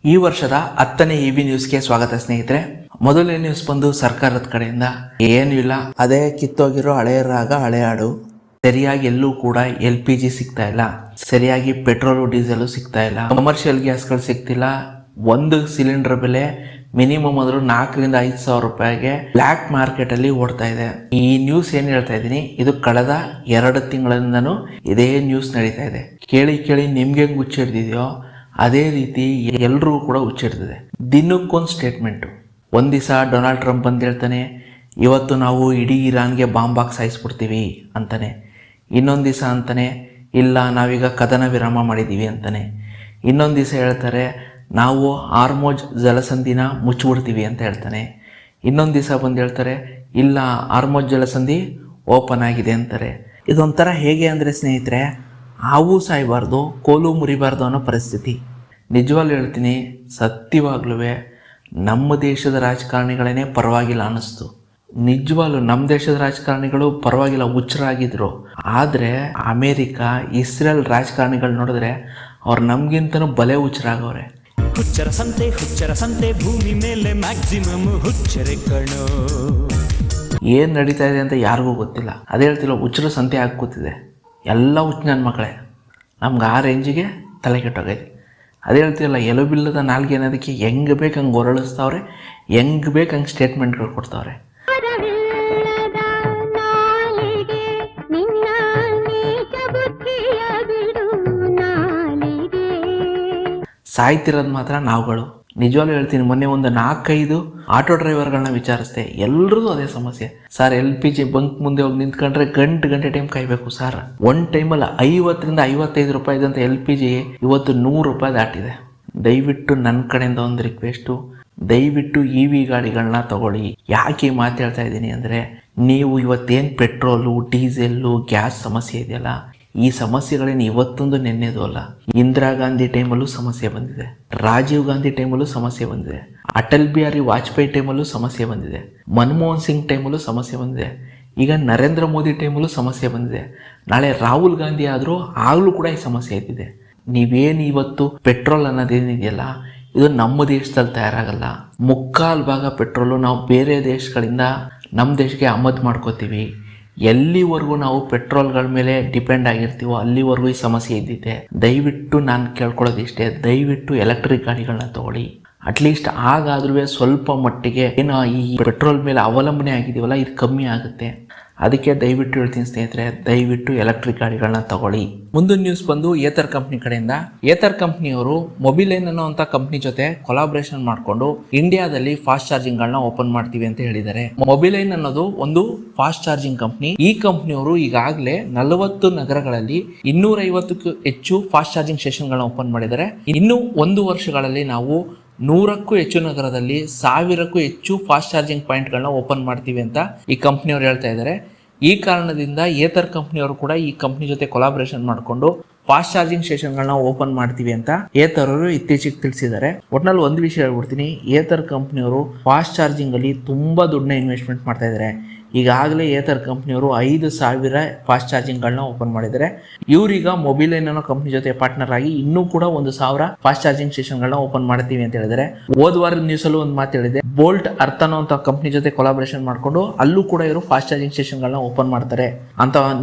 ಈ ವರ್ಷದ 10ನೇ EV ನ್ಯೂಸ್ಗೆ ಸ್ವಾಗತ ಸ್ನೇಹಿತರೆ. ಮೊದಲನೇ ನ್ಯೂಸ್ ಬಂದು ಸರ್ಕಾರದ ಕಡೆಯಿಂದ ಏನೂ ಇಲ್ಲ, ಅದೇ ಕಿತ್ತೋಗಿರೋ ಹಳೆಯ ರಾಗ ಹಳೆ ಹಾಡು. ಸರಿಯಾಗಿ ಎಲ್ಲೂ ಕೂಡ LPG ಸಿಗ್ತಾ ಇಲ್ಲ, ಸರಿಯಾಗಿ ಪೆಟ್ರೋಲು ಡೀಸೆಲ್ ಸಿಗ್ತಾ ಇಲ್ಲ, ಕಮರ್ಷಿಯಲ್ ಗ್ಯಾಸ್ಗಳು ಸಿಗ್ತಿಲ್ಲ. ಒಂದು ಸಿಲಿಂಡರ್ ಬೆಲೆ ಮಿನಿಮಮ್ ಆದ್ರೂ 4,000 ರಿಂದ 5,000 ರೂಪಾಯಿಗೆ ಬ್ಲ್ಯಾಕ್ ಮಾರ್ಕೆಟ್ ಅಲ್ಲಿ ಓಡ್ತಾ ಇದೆ. ಈ ನ್ಯೂಸ್ ಏನ್ ಹೇಳ್ತಾ ಇದ್ದೀನಿ, ಇದು ಕಳೆದ 2 ತಿಂಗಳಿಂದನೂ ಇದೇ ನ್ಯೂಸ್ ನಡೀತಾ ಇದೆ. ಕೇಳಿ ಕೇಳಿ ನಿಮ್ಗೆ ಹೆಂಗ್ ಹುಚ್ಚಿಡ್ದಿದೆಯೋ ಅದೇ ರೀತಿ ಎಲ್ರಿಗೂ ಕೂಡ ಹುಚ್ಚಿಡ್ತದೆ. ದಿನಕ್ಕೊಂದು ಸ್ಟೇಟ್ಮೆಂಟು. ಒಂದು ದಿವಸ ಡೊನಾಲ್ಡ್ ಟ್ರಂಪ್ ಬಂದು ಹೇಳ್ತಾನೆ, ಇವತ್ತು ನಾವು ಇಡೀ ಇರಾನ್ಗೆ ಬಾಂಬ್ ಹಾಕಿ ಸಾಯಿಸ್ಬಿಡ್ತೀವಿ ಅಂತಾನೆ. ಇನ್ನೊಂದು ದಿವಸ ಅಂತಾನೆ, ಇಲ್ಲ ನಾವೀಗ ಕದನ ವಿರಾಮ ಮಾಡಿದ್ದೀವಿ ಅಂತಾನೆ. ಇನ್ನೊಂದು ದಿವಸ ಹೇಳ್ತಾರೆ, ನಾವು ಹಾರ್ಮೋಜ್ ಜಲಸಂಧಿನ ಮುಚ್ಚಿಬಿಡ್ತೀವಿ ಅಂತ ಹೇಳ್ತಾನೆ. ಇನ್ನೊಂದು ದಿವಸ ಬಂದು ಹೇಳ್ತಾರೆ, ಇಲ್ಲ ಹಾರ್ಮೋಜ್ ಜಲಸಂಧಿ ಓಪನ್ ಆಗಿದೆ ಅಂತಾರೆ. ಇದೊಂಥರ ಹೇಗೆ ಅಂದರೆ ಸ್ನೇಹಿತರೆ, ಹಾವು ಸಾಯಬಾರ್ದು ಕೋಲು ಮುರಿಬಾರ್ದು ಅನ್ನೋ ಪರಿಸ್ಥಿತಿ. ನಿಜವಾಗ್ಲೂ ಹೇಳ್ತೀನಿ, ಸತ್ಯವಾಗ್ಲೂ ನಮ್ಮ ದೇಶದ ರಾಜಕಾರಣಿಗಳೇ ಪರವಾಗಿಲ್ಲ ಅನ್ನಿಸ್ತು. ನಿಜವಾಗ್ಲೂ ನಮ್ಮ ದೇಶದ ರಾಜಕಾರಣಿಗಳು ಪರವಾಗಿಲ್ಲ, ಹುಚ್ಚರಾಗಿದ್ರು. ಆದರೆ ಅಮೇರಿಕಾ, ಇಸ್ರೇಲ್ ರಾಜಕಾರಣಿಗಳು ನೋಡಿದ್ರೆ ಅವ್ರು ನಮಗಿಂತನೂ ಬಲೆ ಹುಚ್ಚರಾಗವ್ರೆ. ಹುಚ್ಚರ ಸಂತೆ ಭೂಮಿ ಮೇಲೆ ಮ್ಯಾಕ್ಸಿಮಮ್ ಹುಚ್ಚರೆ ಕಣೋ. ಏನು ನಡೀತಾ ಇದೆ ಅಂತ ಯಾರಿಗೂ ಗೊತ್ತಿಲ್ಲ. ಅದೇ ಹೇಳ್ತಿಲ್ಲ, ಹುಚ್ಚರ ಸಂತೆ ಕೂತಿದೆ. ಎಲ್ಲ ಹುಚ್ಚು ನನ್ನ ಮಕ್ಕಳೇ. ನಮ್ಗೆ ಆ ರೇಂಜಿಗೆ ತಲೆ ಕೆಟ್ಟೋಗೈತೆ. ಅದೇ ಹೇಳ್ತಿಲ್ಲ, ಎಲುಬಿಲ್ಲದ ನಾಲ್ಗೆ ಅನ್ನೋದಕ್ಕೆ ಹೆಂಗೆ ಬೇಕು ಹಂಗೆ ಹೊರಳಿಸ್ತಾವ್ರೆ, ಹೆಂಗೆ ಬೇಕು ಹಂಗೆ ಸ್ಟೇಟ್ಮೆಂಟ್ಗಳು ಕೊಡ್ತಾವ್ರೆ. ಸಾಯ್ತಿರೋದು ಮಾತ್ರ ನಾವುಗಳು. ನಿಜವಾಗ್ಲೂ ಹೇಳ್ತೀನಿ, ಮೊನ್ನೆ ಒಂದು 4-5 ಆಟೋ ಡ್ರೈವರ್ಗಳನ್ನ ವಿಚಾರಿಸ್ದೆ, ಎಲ್ರಿಗೂ ಅದೇ ಸಮಸ್ಯೆ. ಸರ್ LPG ಬಂಕ್ ಮುಂದೆ ಹೋಗಿ ನಿಂತ್ಕೊಂಡ್ರೆ ಗಂಟೆ ಟೈಮ್ ಕಾಯಬೇಕು ಸರ್. ಒಂದು ಟೈಮಲ್ಲಿ 50 ರಿಂದ 55 ರೂಪಾಯಿ ಇದ್ದಂಥ LPG ಇವತ್ತು 100 ರೂಪಾಯಿ ದಾಟಿದೆ. ದಯವಿಟ್ಟು ನನ್ನ ಕಡೆಯಿಂದ ಒಂದು ರಿಕ್ವೆಸ್ಟು, ದಯವಿಟ್ಟು EV ಗಾಡಿಗಳನ್ನ ತಗೊಳ್ಳಿ. ಯಾಕೆ ಈ ಮಾತು ಹೇಳ್ತಾ ಇದ್ದೀನಿ ಅಂದರೆ, ನೀವು ಇವತ್ತೇನು ಪೆಟ್ರೋಲು ಡೀಸೆಲ್ಲು ಗ್ಯಾಸ್ ಸಮಸ್ಯೆ ಇದೆಯಲ್ಲ, ಈ ಸಮಸ್ಯೆಗಳೇನು ಇವತ್ತೊಂದು ನೆನ್ನೆದು ಅಲ್ಲ. ಇಂದಿರಾ ಗಾಂಧಿ ಟೈಮಲ್ಲೂ ಸಮಸ್ಯೆ ಬಂದಿದೆ, ರಾಜೀವ್ ಗಾಂಧಿ ಟೈಮಲ್ಲೂ ಸಮಸ್ಯೆ ಬಂದಿದೆ, ಅಟಲ್ ಬಿಹಾರಿ ವಾಜಪೇಯಿ ಟೈಮಲ್ಲೂ ಸಮಸ್ಯೆ ಬಂದಿದೆ, ಮನಮೋಹನ್ ಸಿಂಗ್ ಟೈಮಲ್ಲೂ ಸಮಸ್ಯೆ ಬಂದಿದೆ, ಈಗ ನರೇಂದ್ರ ಮೋದಿ ಟೈಮಲ್ಲೂ ಸಮಸ್ಯೆ ಬಂದಿದೆ. ನಾಳೆ ರಾಹುಲ್ ಗಾಂಧಿ ಆದರೂ ಆಗಲೂ ಕೂಡ ಈ ಸಮಸ್ಯೆ ಇದ್ದಿದೆ. ನೀವೇನು ಇವತ್ತು ಪೆಟ್ರೋಲ್ ಅನ್ನೋದೇನಿದೆಯಲ್ಲ, ಇದು ನಮ್ಮ ದೇಶದಲ್ಲಿ ತಯಾರಾಗಲ್ಲ. 3/4 ಭಾಗ ಪೆಟ್ರೋಲು ನಾವು ಬೇರೆ ದೇಶಗಳಿಂದ ನಮ್ಮ ದೇಶಕ್ಕೆ ಆಮದು ಮಾಡ್ಕೋತೀವಿ. ಎಲ್ಲಿವರೆಗೂ ನಾವು ಪೆಟ್ರೋಲ್ಗಳ ಮೇಲೆ ಡಿಪೆಂಡ್ ಆಗಿರ್ತೀವೋ ಅಲ್ಲಿವರೆಗೂ ಈ ಸಮಸ್ಯೆ ಇದ್ದಿದೆ. ದಯವಿಟ್ಟು ನಾನು ಕೇಳ್ಕೊಳ್ಳೋದು ಇಷ್ಟೇ, ದಯವಿಟ್ಟು ಎಲೆಕ್ಟ್ರಿಕ್ ಗಾಡಿಗಳನ್ನ ತಗೊಳ್ಳಿ. ಅಟ್ಲೀಸ್ಟ್ ಆಗಾದ್ರೂ ಸ್ವಲ್ಪ ಮಟ್ಟಿಗೆ ಏನೋ ಈ ಪೆಟ್ರೋಲ್ ಮೇಲೆ ಅವಲಂಬನೆ ಆಗಿದೀವಲ್ಲ, ಇದು ಕಮ್ಮಿ ಆಗುತ್ತೆ. ಅದಕ್ಕೆ ದಯವಿಟ್ಟು ಹೇಳ್ತೀನಿ ಸ್ನೇಹಿತರೆ, ದಯವಿಟ್ಟು ಎಲೆಕ್ಟ್ರಿಕ್ ಗಾಡಿಗಳನ್ನ ತಗೊಳ್ಳಿ. ಮುಂದಿನ ನ್ಯೂಸ್ ಬಂದು ಏತರ್ ಕಂಪ್ನಿ ಕಡೆಯಿಂದ. ಏತರ್ ಕಂಪ್ನಿಯವರು ಮೊಬಿಲೈನ್ ಅನ್ನೋಂಥ ಕಂಪ್ನಿ ಜೊತೆ ಕೊಲಾಬ್ರೇಷನ್ ಮಾಡಿಕೊಂಡು ಇಂಡಿಯಾದಲ್ಲಿ ಫಾಸ್ಟ್ ಚಾರ್ಜಿಂಗ್ ಗಳನ್ನ ಓಪನ್ ಮಾಡ್ತೀವಿ ಅಂತ ಹೇಳಿದ್ದಾರೆ. ಮೊಬಿಲೈನ್ ಅನ್ನೋದು ಒಂದು ಫಾಸ್ಟ್ ಚಾರ್ಜಿಂಗ್ ಕಂಪ್ನಿ. ಈ ಕಂಪ್ನಿಯವರು ಈಗಾಗಲೇ 40 ನಗರಗಳಲ್ಲಿ 250ಕ್ಕೂ ಹೆಚ್ಚು ಫಾಸ್ಟ್ ಚಾರ್ಜಿಂಗ್ ಸ್ಟೇಷನ್ ಗಳನ್ನ ಓಪನ್ ಮಾಡಿದ್ದಾರೆ. ಇನ್ನು 1 ವರ್ಷಗಳಲ್ಲಿ ನಾವು 100ಕ್ಕೂ ಹೆಚ್ಚು ನಗರದಲ್ಲಿ 1000ಕ್ಕೂ ಹೆಚ್ಚು ಫಾಸ್ಟ್ ಚಾರ್ಜಿಂಗ್ ಪಾಯಿಂಟ್ಗಳನ್ನ ಓಪನ್ ಮಾಡ್ತೀವಿ ಅಂತ ಈ ಕಂಪ್ನಿಯವರು ಹೇಳ್ತಾ ಇದ್ದಾರೆ. ಈ ಕಾರಣದಿಂದ ಏತರ್ ಕಂಪ್ನಿಯವರು ಕೂಡ ಈ ಕಂಪ್ನಿ ಜೊತೆ ಕೊಲಾಬ್ರೇಷನ್ ಮಾಡಿಕೊಂಡು ಫಾಸ್ಟ್ ಚಾರ್ಜಿಂಗ್ ಸ್ಟೇಷನ್ಗಳನ್ನ ಓಪನ್ ಮಾಡ್ತೀವಿ ಅಂತ ಏತರ್ ಅವರು ಇತ್ತೀಚೆಗೆ ತಿಳಿಸಿದ್ದಾರೆ. ಒಟ್ನಲ್ಲಿ ಒಂದು ವಿಷಯ ಹೇಳ್ಬಿಡ್ತೀನಿ, ಏತರ್ ಕಂಪ್ನಿಯವರು ಫಾಸ್ಟ್ ಚಾರ್ಜಿಂಗ್ ಅಲ್ಲಿ ತುಂಬಾ ದುಡ್ಡನ್ನ ಇನ್ವೆಸ್ಟ್ಮೆಂಟ್ ಮಾಡ್ತಾ ಇದ್ದಾರೆ. ಈಗಾಗಲೇ ಏತರ್ ಕಂಪ್ನಿಯವರು 5,000 ಫಾಸ್ಟ್ ಚಾರ್ಜಿಂಗ್ಗಳನ್ನ ಓಪನ್ ಮಾಡಿದ್ದಾರೆ. ಇವರೀಗ ಮೊಬಿಲೈನ್ ಅನ್ನೋ ಕಂಪ್ನಿ ಜೊತೆ ಪಾರ್ಟ್ನರ್ ಆಗಿ ಇನ್ನೂ ಕೂಡ 1,000 ಫಾಸ್ಟ್ ಚಾರ್ಜಿಂಗ್ ಸ್ಟೇಷನ್ಗಳನ್ನ ಓಪನ್ ಮಾಡ್ತೀವಿ ಅಂತ ಹೇಳಿದ್ದಾರೆ. ಹೋದ ವಾರದ ನ್ಯೂಸ್ ಅಲ್ಲೂ ಒಂದು ಮಾತು ಹೇಳಿದೆ, ಬೋಲ್ಟ್ ಅರ್ಥ ಅನ್ನೋ ಕಂಪ್ನಿ ಜೊತೆ ಕೊಲಾಬ್ರೇಷನ್ ಮಾಡ್ಕೊಂಡು ಅಲ್ಲೂ ಕೂಡ ಇವರು ಫಾಸ್ಟ್ ಚಾರ್ಜಿಂಗ್ ಸ್ಟೇಷನ್ಗಳನ್ನ ಓಪನ್ ಮಾಡ್ತಾರೆ ಅಂತ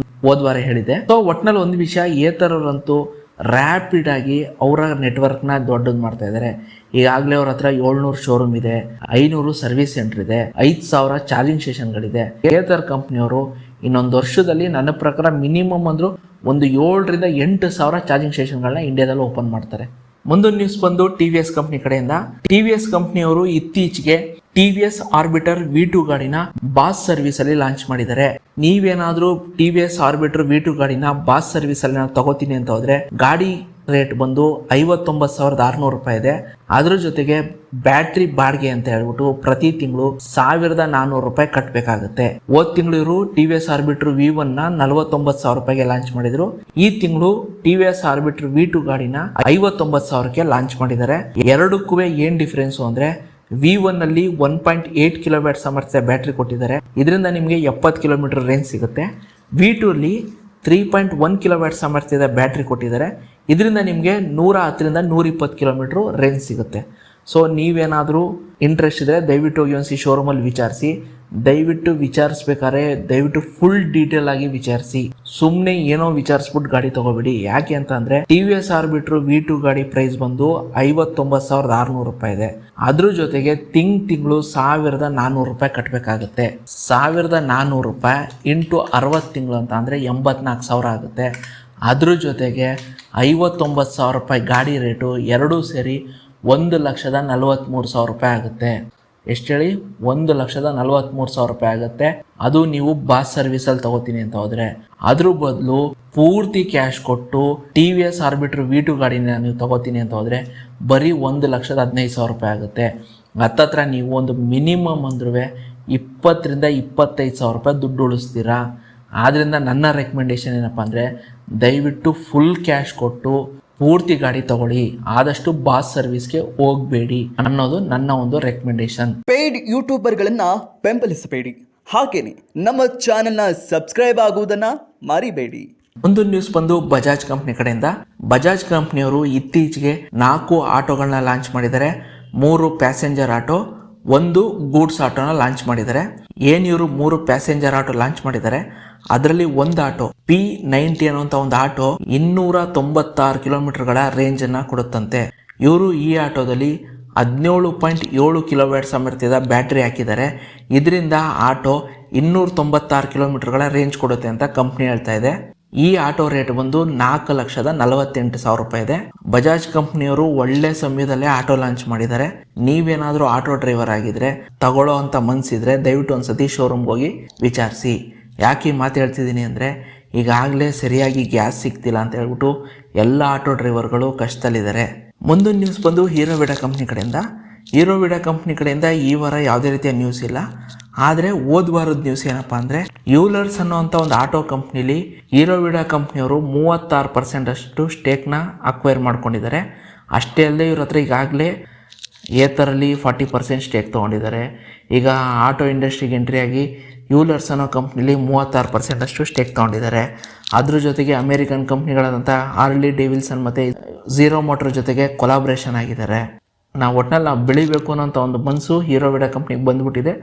ಹೋದ ವಾರ ಹೇಳಿದೆ. ಸೊ ಒಟ್ನಲ್ಲಿ ಒಂದು ವಿಷಯ, ಏತರ್ ಅವರಂತೂ ರ್ಯಾಪಿಡ್ ಆಗಿ ಅವರ ನೆಟ್ವರ್ಕ್ನ ದೊಡ್ಡದು ಮಾಡ್ತಾ ಇದ್ದಾರೆ. ಈಗಾಗಲೇ ಅವ್ರ ಹತ್ರ 700 ಶೋರೂಮ್ ಇದೆ, 500 ಸರ್ವಿಸ್ ಸೆಂಟರ್ ಇದೆ, 5,000 ಚಾರ್ಜಿಂಗ್ ಸ್ಟೇಷನ್ಗಳಿದೆ. ಏತರ್ ಕಂಪ್ನಿಯವರು ಇನ್ನೊಂದು ವರ್ಷದಲ್ಲಿ ನನ್ನ ಪ್ರಕಾರ ಮಿನಿಮಮ್ ಅಂದ್ರೂ ಒಂದು 7,000 ರಿಂದ 8,000 ಚಾರ್ಜಿಂಗ್ ಸ್ಟೇಷನ್ಗಳನ್ನ ಇಂಡಿಯಾದಲ್ಲಿ ಓಪನ್ ಮಾಡ್ತಾರೆ. ಮುಂದೊಂದು ನ್ಯೂಸ್ ಬಂದು TVS ಕಂಪ್ನಿ ಕಡೆಯಿಂದ. TVS ಕಂಪ್ನಿಯವರು ಇತ್ತೀಚೆಗೆ TVS ಆರ್ಬಿಟರ್ V2 ಗಾಡಿನ ಬಾಸ್ ಸರ್ವಿಸ್ ಅಲ್ಲಿ ಲಾಂಚ್ ಮಾಡಿದ್ದಾರೆ. ನೀವೇನಾದ್ರೂ TVS ಆರ್ಬಿಟರ್ V2 ಗಾಡಿನ ಬಾಸ್ ಸರ್ವಿಸ್ ಅಲ್ಲಿ ನಾನು ತಗೋತೀನಿ ಅಂತ ಹೋದ್ರೆ ಗಾಡಿ ರೇಟ್ ಬಂದು 59,600 ರೂಪಾಯಿ ಇದೆ. ಅದ್ರ ಜೊತೆಗೆ ಬ್ಯಾಟ್ರಿ ಬಾಡಿಗೆ ಅಂತ ಹೇಳ್ಬಿಟ್ಟು ಪ್ರತಿ ತಿಂಗಳು 1,400 ರೂಪಾಯಿ ಕಟ್ಟಬೇಕಾಗುತ್ತೆ. ಹೋದ ತಿಂಗಳು ಇವರು TVS ಆರ್ಬಿಟರ್ V1 ನ 49,000 ರೂಪಾಯಿಗೆ ಲಾಂಚ್ ಮಾಡಿದ್ರು. ಈ ತಿಂಗಳು TVS ಆರ್ಬಿಟರ್ V2 ಗಾಡಿನ 59,000ಕ್ಕೆ ಲಾಂಚ್ ಮಾಡಿದ್ದಾರೆ. ಎರಡಕ್ಕೂ ಏನ್ ಡಿಫರೆನ್ಸ್ ಅಂದ್ರೆ, V1 ಅಲ್ಲಿ 1.8 ಕಿಲೋವ್ಯಾಟ್ ಸಾಮರ್ಥ್ಯ ಬ್ಯಾಟ್ರಿ ಕೊಟ್ಟಿದ್ದಾರೆ. ಇದರಿಂದ ನಿಮಗೆ 70 ಕಿಲೋಮೀಟರ್ ರೇಂಜ್ ಸಿಗುತ್ತೆ. V2 ಅಲ್ಲಿ 3.1 ಕಿಲೋವ್ಯಾಟ್ ಸಾಮರ್ಥ್ಯದ ಬ್ಯಾಟ್ರಿ ಕೊಟ್ಟಿದ್ದಾರೆ. ಇದರಿಂದ ನಿಮಗೆ 110ರಿಂದ 120 ಕಿಲೋಮೀಟ್ರು ರೇಂಜ್ ಸಿಗುತ್ತೆ. ಸೊ ನೀವೇನಾದರೂ ಇಂಟ್ರೆಸ್ಟ್ ಇದ್ದರೆ ದಯವಿಟ್ಟು ಹೋಗಿ ಒಂದು ಶೋರೂಮಲ್ಲಿ ವಿಚಾರಿಸಿ. ದಯವಿಟ್ಟು ವಿಚಾರಿಸ್ಬೇಕಾದ್ರೆ ದಯವಿಟ್ಟು ಫುಲ್ ಡೀಟೇಲ್ ಆಗಿ ವಿಚಾರಿಸಿ. ಸುಮ್ಮನೆ ಏನೋ ವಿಚಾರಿಸ್ಬಿಟ್ಟು ಗಾಡಿ ತಗೋಬೇಡಿ. ಯಾಕೆ ಅಂತ ಅಂದರೆ TVS ಆರ್ಬಿಟ್ರು V2 ಗಾಡಿ ಪ್ರೈಸ್ ಬಂದು 59,600 ರೂಪಾಯಿ ಇದೆ. ಅದ್ರ ಜೊತೆಗೆ ತಿಂಗಳು 1,400 ರೂಪಾಯಿ ಕಟ್ಟಬೇಕಾಗುತ್ತೆ. 1,400 ರೂಪಾಯಿ ಇಂಟು 60 ತಿಂಗಳು ಅಂತ ಅಂದರೆ 84,000 ಆಗುತ್ತೆ. ಅದ್ರ ಜೊತೆಗೆ 59,000 ರೂಪಾಯಿ ಗಾಡಿ ರೇಟು ಎರಡೂ ಸೇರಿ 1,43,000 ರೂಪಾಯಿ ಆಗುತ್ತೆ. ಎಷ್ಟು ಹೇಳಿ? 1,43,000 ರೂಪಾಯಿ ಆಗುತ್ತೆ. ಅದು ನೀವು ಬಾಸ್ ಸರ್ವಿಸಲ್ಲಿ ತಗೋತೀನಿ ಅಂತ ಹೋದರೆ. ಅದ್ರ ಬದಲು ಪೂರ್ತಿ ಕ್ಯಾಶ್ ಕೊಟ್ಟು TVS ಆರ್ಬಿಟ್ರ್ V2 ಗಾಡಿನ ನೀವು ತಗೋತೀನಿ ಅಂತ ಹೋದರೆ ಬರೀ 1,15,000 ರೂಪಾಯಿ ಆಗುತ್ತೆ. ಹತ್ತತ್ರ ನೀವು ಒಂದು ಮಿನಿಮಮ್ ಅಂದ್ರೂ 20ರಿಂದ 25,000 ರೂಪಾಯಿ ದುಡ್ಡು ಉಳಿಸ್ತೀರಾ. ಆದ್ದರಿಂದ ನನ್ನ ರೆಕಮೆಂಡೇಶನ್ ಏನಪ್ಪ ಅಂದರೆ ದಯವಿಟ್ಟು ಫುಲ್ ಕ್ಯಾಶ್ ಕೊಟ್ಟು ಪೂರ್ತಿ ಗಾಡಿ ತಗೊಳ್ಳಿ. ಆದಷ್ಟು ಬಾಸ್ ಸರ್ವಿಸ್ಗೆ ಹೋಗಬೇಡಿ ಅನ್ನೋದು ನನ್ನ ಒಂದು ರೆಕಮೆಂಡೇಶನ್. ಪೇಯ್ಡ್ ಯೂಟ್ಯೂಬರ್ಗಳನ್ನ ಬೆಂಬಲಿಸಬೇಡಿ, ಹಾಗೇನೆ ನಮ್ಮ ಚಾನೆಲ್ನ ಸಬ್ಸ್ಕ್ರೈಬ್ ಆಗುವುದನ್ನ ಮರಿಬೇಡಿ. ಒಂದು ನ್ಯೂಸ್ ಬಂದು ಬಜಾಜ್ ಕಂಪ್ನಿ ಕಡೆಯಿಂದ. ಬಜಾಜ್ ಕಂಪ್ನಿಯವರು ಇತ್ತೀಚೆಗೆ 4 ಆಟೋಗಳನ್ನ ಲಾಂಚ್ ಮಾಡಿದ್ದಾರೆ. 3 ಪ್ಯಾಸೆಂಜರ್ ಆಟೋ, 1 ಗೂಡ್ಸ್ ಆಟೋನ ಲಾಂಚ್ ಮಾಡಿದ್ದಾರೆ. ಇವರು 3 ಪ್ಯಾಸೆಂಜರ್ ಆಟೋ ಲಾಂಚ್ ಮಾಡಿದ್ದಾರೆ. ಅದರಲ್ಲಿ ಒಂದು ಆಟೋ P90 ಅನ್ನುವಂಥ ಒಂದು ಆಟೋ 296 ಕಿಲೋಮೀಟರ್ಗಳ ರೇಂಜ್ ಅನ್ನ ಕೊಡುತ್ತಂತೆ. ಇವರು ಈ ಆಟೋದಲ್ಲಿ 17.7 ಕಿಲೋವ್ಯಾಟ್ ಸಾಮರ್ಥ್ಯದ ಬ್ಯಾಟ್ರಿ ಹಾಕಿದ್ದಾರೆ. ಇದರಿಂದ ಆಟೋ 296 ಕಿಲೋಮೀಟರ್ಗಳ ರೇಂಜ್ ಕೊಡುತ್ತೆ ಅಂತ ಕಂಪ್ನಿ ಹೇಳ್ತಾ ಇದೆ. ಈ ಆಟೋ ರೇಟ್ ಬಂದು 4,48,000 ರೂಪಾಯಿ ಇದೆ. ಬಜಾಜ್ ಕಂಪ್ನಿಯವರು ಒಳ್ಳೆ ಸಮಯದಲ್ಲೇ ಆಟೋ ಲಾಂಚ್ ಮಾಡಿದ್ದಾರೆ. ನೀವೇನಾದರೂ ಆಟೋ ಡ್ರೈವರ್ ಆಗಿದ್ರೆ ತಗೊಳ್ಳೋ ಅಂತ ಮನಸ್ಸಿದ್ರೆ ದಯವಿಟ್ಟು ಒಂದ್ಸತಿ ಶೋರೂಮ್ಗೆ ಹೋಗಿ ವಿಚಾರಿಸಿ. ಯಾಕೆ ಈ ಮಾತು ಹೇಳ್ತಿದ್ದೀನಿ ಅಂದರೆ ಈಗಾಗಲೇ ಸರಿಯಾಗಿ ಗ್ಯಾಸ್ ಸಿಗ್ತಿಲ್ಲ ಅಂತ ಹೇಳ್ಬಿಟ್ಟು ಎಲ್ಲ ಆಟೋ ಡ್ರೈವರ್ಗಳು ಕಷ್ಟದಲ್ಲಿದ್ದಾರೆ. ಮುಂದೊಂದು ನ್ಯೂಸ್ ಬಂದು ಹೀರೋವಿಡಾ ಕಂಪ್ನಿ ಕಡೆಯಿಂದ. ಹೀರೋವಿಡಾ ಕಂಪ್ನಿ ಕಡೆಯಿಂದ ಈ ವಾರ ಯಾವುದೇ ರೀತಿಯ ನ್ಯೂಸ್ ಇಲ್ಲ. ಆದರೆ ಹೋದ ವಾರದ ನ್ಯೂಸ್ ಏನಪ್ಪ ಅಂದರೆ ಯೂಲರ್ಸ್ ಅನ್ನೋವಂಥ ಒಂದು ಆಟೋ ಕಂಪ್ನಿಲಿ ಹೀರೋವಿಡಾ ಕಂಪ್ನಿಯವರು 36% ಅಷ್ಟು ಸ್ಟೇಕ್ನ ಅಕ್ವೈರ್ ಮಾಡ್ಕೊಂಡಿದ್ದಾರೆ. ಅಷ್ಟೇ ಅಲ್ಲದೆ ಇವ್ರ ಹತ್ರ ಈಗಾಗಲೇ ಏತರಲ್ಲಿ 40% ಸ್ಟೇಕ್ ತೊಗೊಂಡಿದ್ದಾರೆ. ಈಗ ಆಟೋ ಇಂಡಸ್ಟ್ರಿಗೆ ಎಂಟ್ರಿ ಆಗಿ ಯೂಲರ್ಸ್ ಅನ್ನೋ ಕಂಪ್ನಿಲಿ 36% ಅಷ್ಟು ಸ್ಟೇಕ್ ತೊಗೊಂಡಿದ್ದಾರೆ. ಅದ್ರ ಜೊತೆಗೆ ಅಮೇರಿಕನ್ ಕಂಪ್ನಿಗಳಾದಂಥ ಹಾರ್ಲಿ ಡೇವಿಡ್ಸನ್ ಮತ್ತು ಝೀರೋ ಮೋಟರ್ ಜೊತೆಗೆ ಕೊಲಾಬ್ರೇಷನ್ ಆಗಿದ್ದಾರೆ. ಒಟ್ಟಿನಲ್ಲಿ ನಾವು ಬೆಳಿಬೇಕು ಅನ್ನೋಂಥ ಒಂದು ಮನಸ್ಸು ಹೀರೋವಿಡಾ ಕಂಪ್ನಿಗೆ ಬಂದುಬಿಟ್ಟಿದೆ.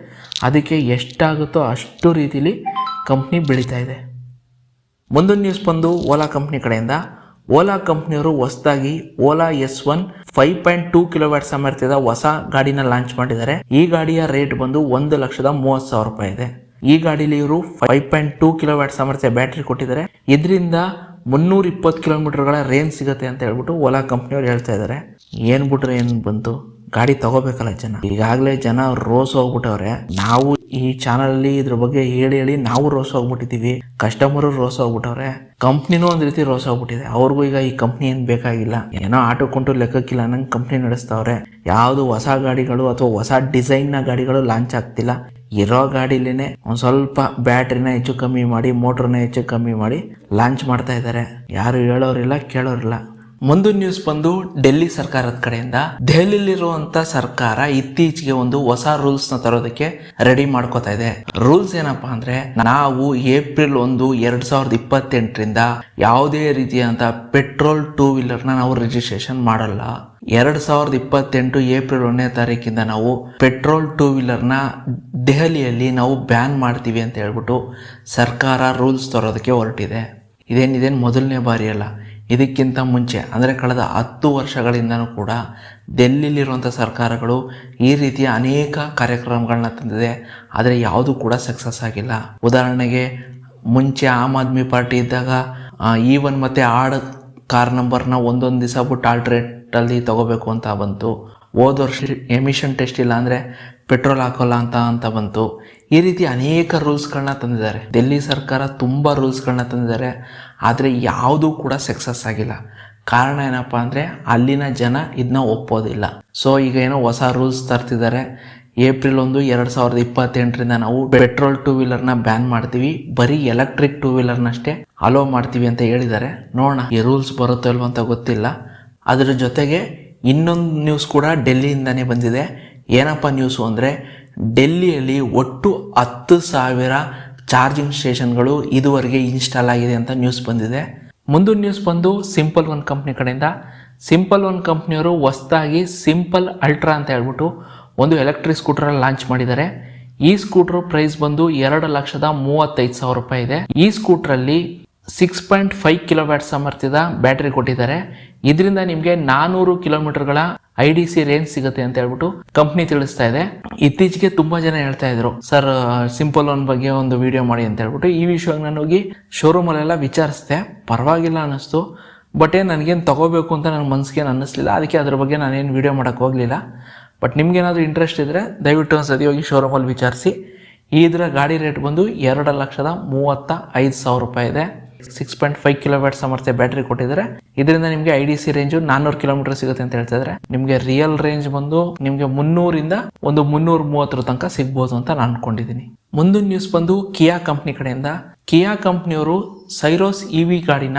ಅದಕ್ಕೆ ಎಷ್ಟಾಗುತ್ತೋ ಅಷ್ಟು ರೀತಿಲಿ ಕಂಪ್ನಿ ಬೆಳೀತಾ ಇದೆ. ಮುಂದೊಂದು ನ್ಯೂಸ್ ಬಂದು ಓಲಾ ಕಂಪ್ನಿ ಕಡೆಯಿಂದ. ಓಲಾ ಕಂಪ್ನಿಯವರು ಹೊಸದಾಗಿ ಓಲಾ S1 5.2 ಕಿಲೋವ್ಯಾಟ್ ಸಾಮರ್ಥ್ಯದ ಹೊಸ ಗಾಡಿನ ಲಾಂಚ್ ಮಾಡಿದ್ದಾರೆ. ಈ ಗಾಡಿಯ ರೇಟ್ ಬಂದು 1,30,000 ರೂಪಾಯಿ ಇದೆ. ಈ ಗಾಡಿಲಿ ಇವರು 5.2 ಕಿಲೋವ್ಯಾಟ್ ಸಾಮರ್ಥ್ಯ ಬ್ಯಾಟ್ರಿ ಕೊಟ್ಟಿದ್ದಾರೆ. ಇದರಿಂದ 320 ಕಿಲೋಮೀಟರ್ಗಳ ರೇಂಜ್ ಸಿಗುತ್ತೆ ಅಂತ ಹೇಳ್ಬಿಟ್ಟು ಓಲಾ ಕಂಪ್ನಿಯವ್ರು ಹೇಳ್ತಾ ಇದ್ದಾರೆ. ಏನು ಬಿಟ್ರೆ ಏನು ಬಂತು, ಗಾಡಿ ತಗೋಬೇಕಲ್ಲ ಜನ. ಈಗಾಗಲೇ ಜನ ರೋಸ್ ಹೋಗ್ಬಿಟ್ಟವ್ರೆ. ನಾವು ಈ ಚಾನಲಲ್ಲಿ ಇದ್ರ ಬಗ್ಗೆ ಹೇಳಿ ನಾವು ರೋಸ್ ಹೋಗ್ಬಿಟ್ಟಿದ್ದೀವಿ. ಕಸ್ಟಮರು ರೋಸ್ ಹೋಗ್ಬಿಟ್ಟವ್ರೆ. ಕಂಪ್ನಿನೂ ಒಂದು ರೀತಿ ರೋಸ್ ಹೋಗ್ಬಿಟ್ಟಿದೆ. ಅವ್ರಿಗೂ ಈಗ ಈ ಕಂಪ್ನಿ ಏನು ಬೇಕಾಗಿಲ್ಲ. ಏನೋ ಆಟೋ ಕೊಂಟು ಲೆಕ್ಕಕ್ಕಿಲ್ಲ ನಂಗೆ ಕಂಪ್ನಿ ನಡೆಸ್ತವ್ರೆ. ಯಾವುದು ಹೊಸ ಗಾಡಿಗಳು ಅಥವಾ ಹೊಸ ಡಿಸೈನ್ನ ಗಾಡಿಗಳು ಲಾಂಚ್ ಆಗ್ತಿಲ್ಲ. ಇರೋ ಗಾಡಿಲೇನೆ ಒಂದು ಸ್ವಲ್ಪ ಬ್ಯಾಟ್ರಿನ ಹೆಚ್ಚು ಕಮ್ಮಿ ಮಾಡಿ ಮೋಟ್ರನ್ನ ಹೆಚ್ಚು ಕಮ್ಮಿ ಮಾಡಿ ಲಾಂಚ್ ಮಾಡ್ತಾ ಇದ್ದಾರೆ. ಯಾರು ಹೇಳೋರಿಲ್ಲ ಕೇಳೋರಿಲ್ಲ. ಮುಂದಿನ ನ್ಯೂಸ್ ಬಂದು ಡೆಲ್ಲಿ ಸರ್ಕಾರದ ಕಡೆಯಿಂದ. ದೆಹಲಿಯಲ್ಲಿರುವಂತ ಸರ್ಕಾರ ಇತ್ತೀಚೆಗೆ ಒಂದು ಹೊಸ ರೂಲ್ಸ್ ನ ತರೋದಕ್ಕೆ ರೆಡಿ ಮಾಡ್ಕೋತಾ ಇದೆ. ರೂಲ್ಸ್ ಏನಪ್ಪಾ ಅಂದ್ರೆ ನಾವು ಏಪ್ರಿಲ್ 1, 2028ರಿಂದ ಯಾವುದೇ ರೀತಿಯಾದಂತ ಪೆಟ್ರೋಲ್ 2 ವೀಲರ್ನ ನಾವು ರಿಜಿಸ್ಟ್ರೇಷನ್ ಮಾಡಲ್ಲ. 2028 ಏಪ್ರಿಲ್ 1ನೇ ತಾರೀಕಿಂದ ನಾವು ಪೆಟ್ರೋಲ್ 2 ವೀಲರ್ನ ದೆಹಲಿಯಲ್ಲಿ ನಾವು ಬ್ಯಾನ್ ಮಾಡ್ತೀವಿ ಅಂತ ಹೇಳ್ಬಿಟ್ಟು ಸರ್ಕಾರ ರೂಲ್ಸ್ ತರೋದಕ್ಕೆ ಹೊರಟಿದೆ. ಇದೇನು ಮೊದಲನೇ ಬಾರಿ ಅಲ್ಲ. ಇದಕ್ಕಿಂತ ಮುಂಚೆ ಅಂದರೆ ಕಳೆದ 10 ವರ್ಷಗಳಿಂದನೂ ಕೂಡ ದೆಹಲಿಯಲ್ಲಿರುವಂಥ ಸರ್ಕಾರಗಳು ಈ ರೀತಿಯ ಅನೇಕ ಕಾರ್ಯಕ್ರಮಗಳನ್ನ ತಂದಿದೆ. ಆದರೆ ಯಾವುದೂ ಕೂಡ ಸಕ್ಸಸ್ ಆಗಿಲ್ಲ. ಉದಾಹರಣೆಗೆ ಮುಂಚೆ ಆಮ್ ಆದ್ಮಿ ಪಾರ್ಟಿ ಇದ್ದಾಗ E1 ಮತ್ತು ಆಡ್ ಕಾರ್ ನಂಬರ್ನ ಒಂದೊಂದು ದಿವಸ ಬಿಟ್ಟು ಆಲ್ಟ್ರೇಟಲ್ಲಿ ತಗೋಬೇಕು ಅಂತ ಬಂತು. ಹೋದ ವರ್ಷ ಎಮಿಷನ್ ಟೆಸ್ಟ್ ಇಲ್ಲ ಅಂದರೆ ಪೆಟ್ರೋಲ್ ಹಾಕೋಲ್ಲ ಅಂತ ಬಂತು. ಈ ರೀತಿ ಅನೇಕ ರೂಲ್ಸ್ಗಳನ್ನ ತಂದಿದ್ದಾರೆ. ಡೆಲ್ಲಿ ಸರ್ಕಾರ ತುಂಬ ರೂಲ್ಸ್ಗಳನ್ನ ತಂದಿದ್ದಾರೆ. ಆದರೆ ಯಾವುದೂ ಕೂಡ ಸಕ್ಸಸ್ ಆಗಿಲ್ಲ. ಕಾರಣ ಏನಪ್ಪ ಅಂದರೆ ಅಲ್ಲಿನ ಜನ ಇದನ್ನ ಒಪ್ಪೋದಿಲ್ಲ. ಸೊ ಈಗ ಏನೋ ಹೊಸ ರೂಲ್ಸ್ ತರ್ತಿದ್ದಾರೆ. ಏಪ್ರಿಲ್ 1, 2028ರಿಂದ ನಾವು ಪೆಟ್ರೋಲ್ 2 ವೀಲರ್ನ ಬ್ಯಾನ್ ಮಾಡ್ತೀವಿ, ಬರೀ ಎಲೆಕ್ಟ್ರಿಕ್ 2 ವೀಲರ್ನಷ್ಟೇ ಅಲೋ ಮಾಡ್ತೀವಿ ಅಂತ ಹೇಳಿದ್ದಾರೆ. ನೋಡೋಣ ಈ ರೂಲ್ಸ್ ಬರುತ್ತೋ ಇಲ್ವೋ ಅಂತ ಗೊತ್ತಿಲ್ಲ. ಅದರ ಜೊತೆಗೆ ಇನ್ನೊಂದು ನ್ಯೂಸ್ ಕೂಡ ಡೆಲ್ಲಿಯಿಂದನೇ ಬಂದಿದೆ. ಏನಪ್ಪ ನ್ಯೂಸು ಅಂದರೆ ಡೆಲ್ಲಿಯಲ್ಲಿ ಒಟ್ಟು 10,000 ಚಾರ್ಜಿಂಗ್ ಸ್ಟೇಷನ್ಗಳು ಇದುವರೆಗೆ ಇನ್ಸ್ಟಾಲ್ ಆಗಿದೆ ಅಂತ ನ್ಯೂಸ್ ಬಂದಿದೆ. ಮುಂದಿನ ನ್ಯೂಸ್ ಬಂದು ಸಿಂಪಲ್ ಒನ್ ಕಂಪ್ನಿ ಕಡೆಯಿಂದ. ಸಿಂಪಲ್ ಒನ್ ಕಂಪ್ನಿಯವರು ಹೊಸದಾಗಿ ಸಿಂಪಲ್ ಅಲ್ಟ್ರಾ ಅಂತ ಹೇಳ್ಬಿಟ್ಟು ಒಂದು ಎಲೆಕ್ಟ್ರಿಕ್ ಸ್ಕೂಟರ್ ಲಾಂಚ್ ಮಾಡಿದ್ದಾರೆ. ಈ ಸ್ಕೂಟರ್ ಪ್ರೈಸ್ ಬಂದು 2,35,000 ರೂಪಾಯಿ ಇದೆ. ಈ ಸ್ಕೂಟ್ರಲ್ಲಿ 6.5 ಕಿಲೋವ್ಯಾಟ್ ಸಾಮರ್ಥ್ಯದ ಬ್ಯಾಟರಿ ಕೊಟ್ಟಿದ್ದಾರೆ. ಇದರಿಂದ ನಿಮಗೆ 400 ಕಿಲೋಮೀಟರ್ಗಳ IDC ರೇಂಜ್ ಸಿಗುತ್ತೆ ಅಂತ ಹೇಳ್ಬಿಟ್ಟು ಕಂಪ್ನಿ ತಿಳಿಸ್ತಾ ಇದೆ. ಇತ್ತೀಚೆಗೆ ತುಂಬಾ ಜನ ಹೇಳ್ತಾ ಇದ್ರು, ಸರ್ ಸಿಂಪಲ್ ಒನ್ ಬಗ್ಗೆ ಒಂದು ವಿಡಿಯೋ ಮಾಡಿ ಅಂತ ಹೇಳ್ಬಿಟ್ಟು. ಈ ವಿಷಯವಾಗಿ ನಾನು ಹೋಗಿ ಶೋರೂಮ್ ಅಲ್ಲೆಲ್ಲ ವಿಚಾರಿಸಿದೆ, ಪರವಾಗಿಲ್ಲ ಅನ್ನಿಸ್ತು. ಬಟ್ ನನಗೇನು ತಗೋಬೇಕು ಅಂತ ನನ್ನ ಮನಸ್ಸಿಗೆ ಅನ್ನಿಸ್ಲಿಲ್ಲ. ಅದಕ್ಕೆ ಅದ್ರ ಬಗ್ಗೆ ನಾನೇನು ವಿಡಿಯೋ ಮಾಡೋಕ್ಕೆ ಹೋಗಲಿಲ್ಲ. ಬಟ್ ನಿಮ್ಗೇನಾದರೂ ಇಂಟ್ರೆಸ್ಟ್ ಇದ್ದರೆ ದಯವಿಟ್ಟು ಒಂದು ಸತಿ ಹೋಗಿ ಶೋರೂಮಲ್ಲಿ ವಿಚಾರಿಸಿ. ಇದರ ಗಾಡಿ ರೇಟ್ ಬಂದು 2,35,000 ರೂಪಾಯಿ ಇದೆ. 6.5 ಕಿಲೋವ್ಯಾಟ್ ಸಾಮರ್ಥ್ಯ ಬ್ಯಾಟ್ರಿ ಕೊಟ್ಟಿದ್ದಾರೆ. ಇದರಿಂದ ನಿಮಗೆ IDC ರೇಂಜು 400 ಕಿಲೋಮೀಟರ್ ಸಿಗುತ್ತೆ ಅಂತ ಹೇಳ್ತಾ ಇದ್ದಾರೆ. ನಿಮಗೆ ರಿಯಲ್ ರೇಂಜ್ ಬಂದು ನಿಮಗೆ 300ರಿಂದ 330 ತನಕ ಸಿಗ್ಬೋದು ಅಂತ ನಾನು ಅನ್ಕೊಂಡಿದ್ದೀನಿ. ಮುಂದಿನ ನ್ಯೂಸ್ ಬಂದು ಕಿಯಾ ಕಂಪ್ನಿ ಕಡೆಯಿಂದ. ಕಿಯಾ ಕಂಪ್ನಿಯವರು ಸೈರೋಸ್ EV ಗಾಡಿನ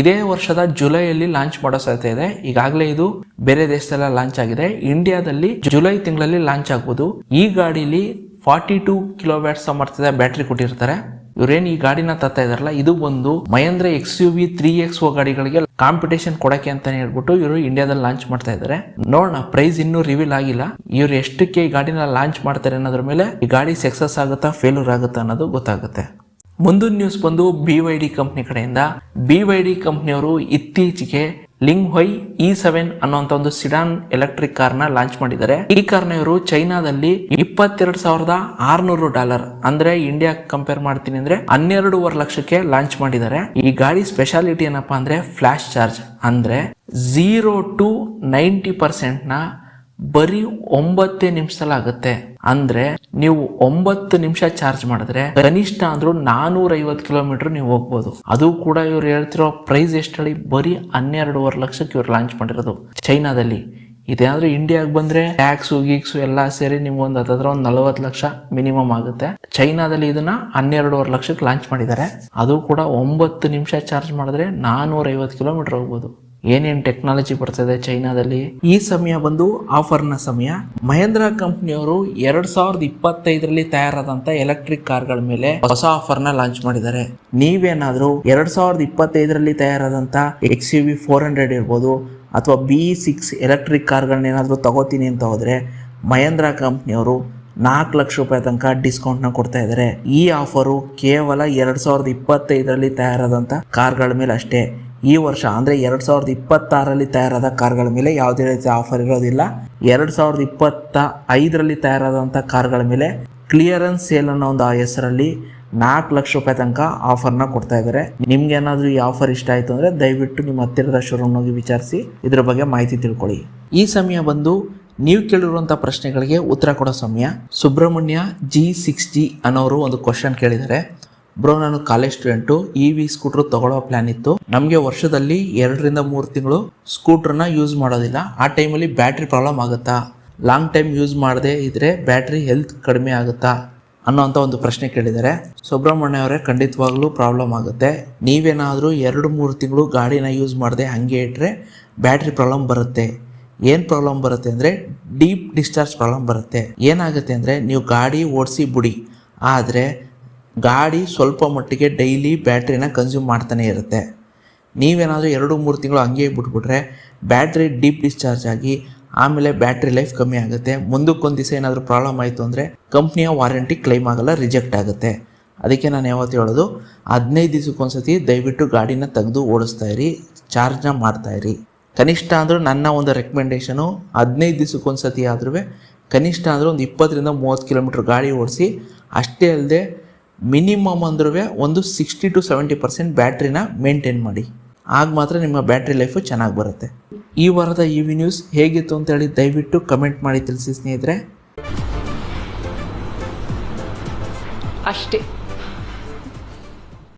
ಇದೇ ವರ್ಷದ ಜುಲೈಯಲ್ಲಿ ಲಾಂಚ್ ಮಾಡೋ ಸಾಧ್ಯತೆ ಇದೆ. ಈಗಾಗಲೇ ಇದು ಬೇರೆ ದೇಶದಲ್ಲ ಲಾಂಚ್ ಆಗಿದೆ. ಇಂಡಿಯಾದಲ್ಲಿ ಜುಲೈ ತಿಂಗಳಲ್ಲಿ ಲಾಂಚ್ ಆಗ್ಬೋದು. ಈ ಗಾಡಿಲಿ 42 ಕಿಲೋವ್ಯಾಟ್ ಸಾಮರ್ಥ್ಯದ ಬ್ಯಾಟ್ರಿ ಕೊಟ್ಟಿರ್ತಾರೆ. ಇವ್ರೇನು ಈ ಗಾಡಿನ ತರ್ತಾ ಇದಾರಲ್ಲ, ಇದು ಬಂದು ಮಹೇಂದ್ರ XUV 3XO ಗಾಡಿಗಳಿಗೆ ಕಾಂಪಿಟೇಷನ್ ಕೊಡಕ್ಕೆ ಅಂತಾನೆ ಹೇಳ್ಬಿಟ್ಟು ಇವರು ಇಂಡಿಯಾದಲ್ಲಿ ಲಾಂಚ್ ಮಾಡ್ತಾ ಇದ್ದಾರೆ. ನೋಡೋಣ, ಪ್ರೈಸ್ ಇನ್ನೂ ರಿವೀಲ್ ಆಗಿಲ್ಲ. ಇವ್ರು ಎಷ್ಟಕ್ಕೆ ಈ ಗಾಡಿನ ಲಾಂಚ್ ಮಾಡ್ತಾರೆ ಅನ್ನೋದ್ರ ಮೇಲೆ ಈ ಗಾಡಿ ಸಕ್ಸಸ್ ಆಗುತ್ತಾ ಫೇಲ್ಯೂರ್ ಆಗುತ್ತಾ ಅನ್ನೋದು ಗೊತ್ತಾಗುತ್ತೆ. ಮುಂದಿನ ನ್ಯೂಸ್ ಬಂದು BYD ಕಂಪ್ನಿ ಕಡೆಯಿಂದ. BYD ಕಂಪ್ನಿಯವರು ಇತ್ತೀಚೆಗೆ ಲಿಂಗ್ಹೊಯ್ E7 ಅನ್ನುವಂತ ಒಂದು ಸಿಡಾನ್ ಎಲೆಕ್ಟ್ರಿಕ್ ಕಾರ್ನ ಲಾಂಚ್ ಮಾಡಿದ್ದಾರೆ. ಈ ಕಾರ್ನ ಇವರು ಚೈನಾದಲ್ಲಿ $22,600 ಅಂದ್ರೆ ಇಂಡಿಯಾ ಕಂಪೇರ್ ಮಾಡ್ತೀನಿ ಅಂದ್ರೆ 12.5 ಲಕ್ಷಕ್ಕೆ ಲಾಂಚ್ ಮಾಡಿದ್ದಾರೆ. ಈ ಗಾಡಿ ಸ್ಪೆಷಾಲಿಟಿ ಏನಪ್ಪಾ ಅಂದ್ರೆ ಫ್ಲಾಶ್ ಚಾರ್ಜ್, ಅಂದ್ರೆ 0 to 90% ನ ಬರೀ 9 ನಿಮಿಷದಲ್ಲಿ ಆಗುತ್ತೆ. ಅಂದ್ರೆ ನೀವು 9 ನಿಮಿಷ ಚಾರ್ಜ್ ಮಾಡಿದ್ರೆ ಕನಿಷ್ಠ ಅಂದ್ರೂ 450 ಕಿಲೋಮೀಟರ್ ನೀವು ಹೋಗ್ಬೋದು. ಅದು ಕೂಡ ಇವ್ರು ಹೇಳ್ತಿರೋ ಪ್ರೈಸ್ ಎಷ್ಟು ಹೇಳಿ, ಬರೀ 12.5 ಲಕ್ಷಕ್ಕೆ ಇವ್ರು ಲಾಂಚ್ ಮಾಡಿರೋದು ಚೈನಾದಲ್ಲಿ. ಇದೇನಾದ್ರೂ ಇಂಡಿಯಾಗೆ ಬಂದ್ರೆ ಟ್ಯಾಕ್ಸು ಗೀಕ್ಸು ಎಲ್ಲ ಸೇರಿ ನಿಮ್ಗೊಂದು ಹತ್ತಿರ ಒಂದು 40 ಲಕ್ಷ ಮಿನಿಮಮ್ ಆಗುತ್ತೆ. ಚೈನಾದಲ್ಲಿ ಇದನ್ನ 12.5 ಲಕ್ಷಕ್ಕೆ ಲಾಂಚ್ ಮಾಡಿದ್ದಾರೆ. ಅದು ಕೂಡ 9 ನಿಮಿಷ ಚಾರ್ಜ್ ಮಾಡಿದ್ರೆ 450 ಕಿಲೋಮೀಟರ್ ಹೋಗ್ಬೋದು. ಏನೇನು ಟೆಕ್ನಾಲಜಿ ಬರ್ತದೆ ಚೈನಾದಲ್ಲಿ. ಈ ಸಮಯ ಬಂದು ಆಫರ್ನ ಸಮಯ. ಮಹೇಂದ್ರ ಕಂಪ್ನಿಯವರು 2025ರಲ್ಲಿ ತಯಾರಾದಂತ ಎಲೆಕ್ಟ್ರಿಕ್ ಕಾರ್ಗಳ ಮೇಲೆ ಹೊಸ ಆಫರ್ನ ಲಾಂಚ್ ಮಾಡಿದ್ದಾರೆ. ನೀವೇನಾದ್ರೂ 2025ರಲ್ಲಿ ತಯಾರಾದಂತ XUV 400 ಇರ್ಬೋದು ಅಥವಾ BE6 ಎಲೆಕ್ಟ್ರಿಕ್ ಕಾರ್ಗಳನ್ನ ಏನಾದರೂ ತಗೋತೀನಿ ಅಂತ ಹೋದ್ರೆ ಮಹೇಂದ್ರ ಕಂಪ್ನಿಯವರು 4 ಲಕ್ಷ ರೂಪಾಯಿ ತನಕ ಡಿಸ್ಕೌಂಟ್ನ ಕೊಡ್ತಾ ಇದ್ದಾರೆ. ಈ ಆಫರು ಕೇವಲ 2025ರಲ್ಲಿ ತಯಾರಾದಂಥ ಕಾರ್ಗಳ ಮೇಲೆ ಅಷ್ಟೇ. ಈ ವರ್ಷ ಅಂದರೆ 2026ರಲ್ಲಿ ತಯಾರಾದ ಕಾರ್ಗಳ ಮೇಲೆ ಯಾವುದೇ ರೀತಿಯ ಆಫರ್ ಇರೋದಿಲ್ಲ. 2025ರಲ್ಲಿ ತಯಾರಾದಂಥ ಕಾರ್ಗಳ ಮೇಲೆ ಕ್ಲಿಯರೆನ್ಸ್ ಸೇಲ್ ಅನ್ನೋ ಒಂದು ಹೆಸರಲ್ಲಿ 4 ಲಕ್ಷ ರೂಪಾಯಿ ತನಕ ಆಫರ್ನ ಕೊಡ್ತಾ ಇದ್ದಾರೆ. ನಿಮ್ಗೆ ಏನಾದರೂ ಈ ಆಫರ್ ಇಷ್ಟ ಆಯಿತು ಅಂದರೆ ದಯವಿಟ್ಟು ನಿಮ್ಮ ಹತ್ತಿರದ ಶೋರೂಮ್ ಹೋಗಿ ವಿಚಾರಿಸಿ ಇದ್ರ ಬಗ್ಗೆ ಮಾಹಿತಿ ತಿಳ್ಕೊಳ್ಳಿ. ಈ ಸಮಯ ಬಂದು ನೀವು ಕೇಳಿರುವಂಥ ಪ್ರಶ್ನೆಗಳಿಗೆ ಉತ್ತರ ಕೊಡೋ ಸಮಯ. ಸುಬ್ರಹ್ಮಣ್ಯ G6G ಅನ್ನೋರು ಒಂದು ಕ್ವಶನ್ ಕೇಳಿದ್ದಾರೆ. ಬ್ರೋ, ನಾನು ಕಾಲೇಜ್ ಸ್ಟೂಡೆಂಟು, EV ಸ್ಕೂಟ್ರ್ ತಗೊಳ್ಳೋ ಪ್ಲಾನ್ ಇತ್ತು. ನಮಗೆ ವರ್ಷದಲ್ಲಿ 2ರಿಂದ 3 ತಿಂಗಳು ಸ್ಕೂಟ್ರನ್ನ ಯೂಸ್ ಮಾಡೋದಿಲ್ಲ. ಆ ಟೈಮಲ್ಲಿ ಬ್ಯಾಟ್ರಿ ಪ್ರಾಬ್ಲಮ್ ಆಗುತ್ತಾ? ಲಾಂಗ್ ಟೈಮ್ ಯೂಸ್ ಮಾಡದೆ ಇದ್ರೆ ಬ್ಯಾಟ್ರಿ ಹೆಲ್ತ್ ಕಡಿಮೆ ಆಗುತ್ತಾ ಅನ್ನೋಂಥ ಒಂದು ಪ್ರಶ್ನೆ ಕೇಳಿದ್ದಾರೆ. ಸುಬ್ರಹ್ಮಣ್ಯ ಅವರೇ, ಖಂಡಿತವಾಗ್ಲೂ ಪ್ರಾಬ್ಲಮ್ ಆಗುತ್ತೆ. ನೀವೇನಾದರೂ 2-3 ತಿಂಗಳು ಗಾಡಿನ ಯೂಸ್ ಮಾಡದೆ ಹಾಗೆ ಇಟ್ಟರೆ ಬ್ಯಾಟ್ರಿ ಪ್ರಾಬ್ಲಮ್ ಬರುತ್ತೆ. ಏನು ಪ್ರಾಬ್ಲಮ್ ಬರುತ್ತೆ ಅಂದರೆ ಡೀಪ್ ಡಿಸ್ಚಾರ್ಜ್ ಪ್ರಾಬ್ಲಮ್ ಬರುತ್ತೆ. ಏನಾಗುತ್ತೆ ಅಂದರೆ ನೀವು ಗಾಡಿ ಓಡಿಸಿ ಬಿಡಿ, ಆದರೆ ಗಾಡಿ ಸ್ವಲ್ಪ ಮಟ್ಟಿಗೆ ಡೈಲಿ ಬ್ಯಾಟ್ರಿನ ಕನ್ಸ್ಯೂಮ್ ಮಾಡ್ತಾನೆ ಇರುತ್ತೆ. ನೀವೇನಾದರೂ 2-3 ತಿಂಗಳು ಹಂಗೆ ಬಿಟ್ಬಿಟ್ರೆ ಬ್ಯಾಟ್ರಿ ಡೀಪ್ ಡಿಸ್ಚಾರ್ಜ್ ಆಗಿ ಆಮೇಲೆ ಬ್ಯಾಟ್ರಿ ಲೈಫ್ ಕಮ್ಮಿ ಆಗುತ್ತೆ. ಮುಂದಕ್ಕೊಂದು ದಿವಸ ಏನಾದರೂ ಪ್ರಾಬ್ಲಮ್ ಆಯಿತು ಅಂದರೆ ಕಂಪ್ನಿಯ ವಾರಂಟಿ ಕ್ಲೈಮ್ ಆಗಲ್ಲ, ರಿಜೆಕ್ಟ್ ಆಗುತ್ತೆ. ಅದಕ್ಕೆ ನಾನು ಯಾವತ್ತೂ ಹೇಳೋದು, 15 ದಿವಸಕ್ಕೊಂದ್ಸತಿ ದಯವಿಟ್ಟು ಗಾಡಿನ ತೆಗೆದು ಓಡಿಸ್ತಾ ಇರಿ, ಚಾರ್ಜ್ನ ಮಾಡ್ತಾಯಿರಿ. ಕನಿಷ್ಠ ಅಂದರೂ ನನ್ನ ಒಂದು ರೆಕಮೆಂಡೇಷನು 15 ದಿವಸಕ್ಕೊಂದ್ಸತಿ ಆದ್ರೂ ಕನಿಷ್ಠ ಅಂದರೂ ಒಂದು 20ರಿಂದ 30 ಕಿಲೋಮೀಟ್ರ್ ಗಾಡಿ ಓಡಿಸಿ. ಅಷ್ಟೇ ಅಲ್ಲದೆ ಮಿನಿಮಮ್ ಅಂದ್ರೂ ಒಂದು 60 to 70% ಬ್ಯಾಟ್ರಿನ ಮೇಂಟೈನ್ ಮಾಡಿ. ಆಗ ಮಾತ್ರ ನಿಮ್ಮ ಬ್ಯಾಟ್ರಿ ಲೈಫು ಚೆನ್ನಾಗಿ ಬರುತ್ತೆ. ಈ ವಾರದ EV ನ್ಯೂಸ್ ಹೇಗಿತ್ತು ಅಂತೇಳಿ ದಯವಿಟ್ಟು ಕಮೆಂಟ್ ಮಾಡಿ ತಿಳಿಸಿ ಸ್ನೇಹಿತರೆ. ಅಷ್ಟೇ.